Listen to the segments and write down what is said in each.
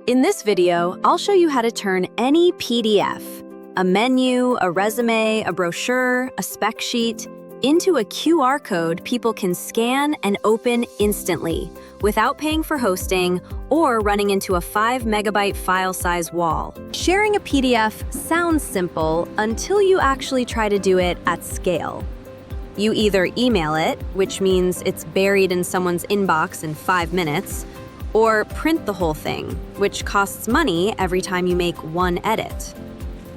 In this video, I'll show you how to turn any PDF, a menu, a resume, a brochure, a spec sheet, into a QR code people can scan and open instantly without paying for hosting or running into a 5 megabyte file size wall. Sharing a PDF sounds simple until you actually try to do it at scale. You either email it, which means it's buried in someone's inbox in 5 minutes, or print the whole thing, which costs money every time you make one edit.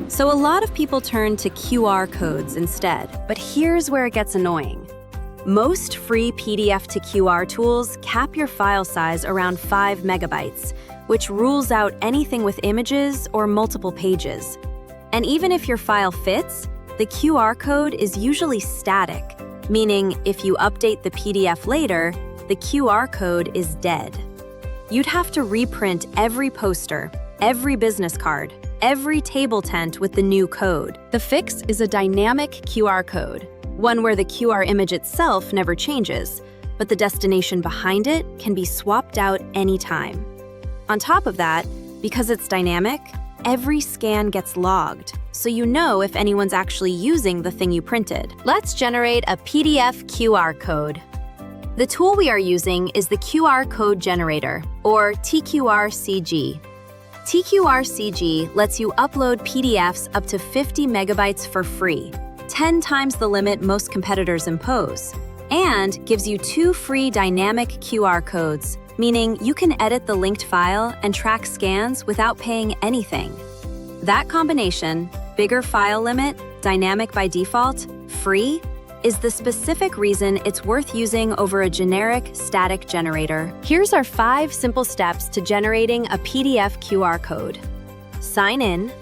So a lot of people turn to QR codes instead, but here's where it gets annoying. Most free PDF to QR tools cap your file size around 5 megabytes, which rules out anything with images or multiple pages. And even if your file fits, the QR code is usually static, meaning if you update the PDF later, the QR code is dead. You'd have to reprint every poster, every business card, every table tent with the new code. The fix is a dynamic QR code, one where the QR image itself never changes, but the destination behind it can be swapped out anytime. On top of that, because it's dynamic, every scan gets logged, so you know if anyone's actually using the thing you printed. Let's generate a PDF QR code. The tool we are using is the QR code generator, or TQRCG. TQRCG lets you upload PDFs up to 50 megabytes for free, 10 times the limit most competitors impose, and gives you 2 free dynamic QR codes, meaning you can edit the linked file and track scans without paying anything. That combination, bigger file limit, dynamic by default, free, is the specific reason it's worth using over a generic static generator. Here's our 5 simple steps to generating a PDF QR code. Sign in,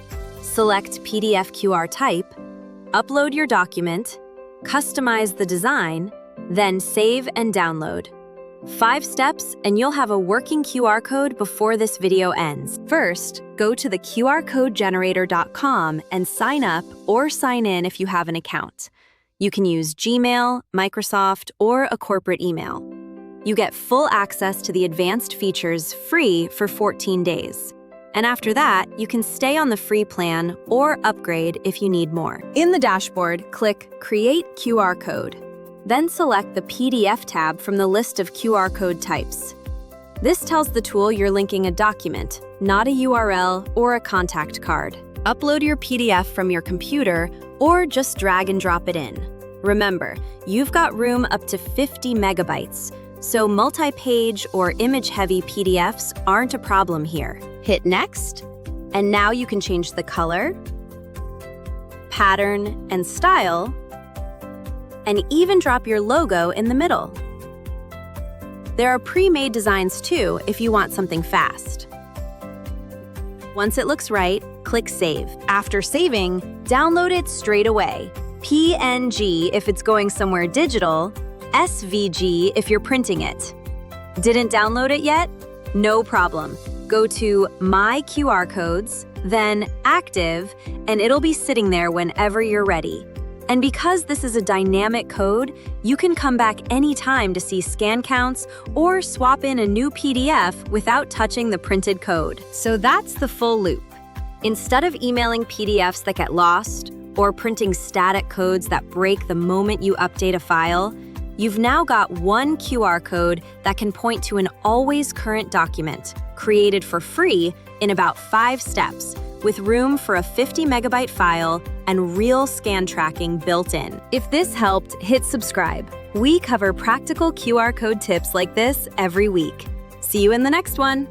select PDF QR type, upload your document, customize the design, then save and download. 5 steps and you'll have a working QR code before this video ends. First, go to the qrcodegenerator.com and sign up or sign in if you have an account. You can use Gmail, Microsoft, or a corporate email. You get full access to the advanced features free for 14 days. And after that, you can stay on the free plan or upgrade if you need more. In the dashboard, click Create QR Code. Then select the PDF tab from the list of QR code types. This tells the tool you're linking a document, not a URL or a contact card. Upload your PDF from your computer or just drag and drop it in. Remember, you've got room up to 50 megabytes, so multi-page or image-heavy PDFs aren't a problem here. Hit Next, and now you can change the color, pattern, and style, and even drop your logo in the middle. There are pre-made designs too if you want something fast. Once it looks right, click Save. After saving, download it straight away. PNG if it's going somewhere digital, SVG if you're printing it. Didn't download it yet? No problem. Go to My QR Codes, then Active, and it'll be sitting there whenever you're ready. And because this is a dynamic code, you can come back anytime to see scan counts or swap in a new PDF without touching the printed code. So that's the full loop. Instead of emailing PDFs that get lost or printing static codes that break the moment you update a file, you've now got one QR code that can point to an always current document, created for free in about 5 steps, with room for a 50 megabyte file and real scan tracking built in. If this helped, hit subscribe. We cover practical QR code tips like this every week. See you in the next one.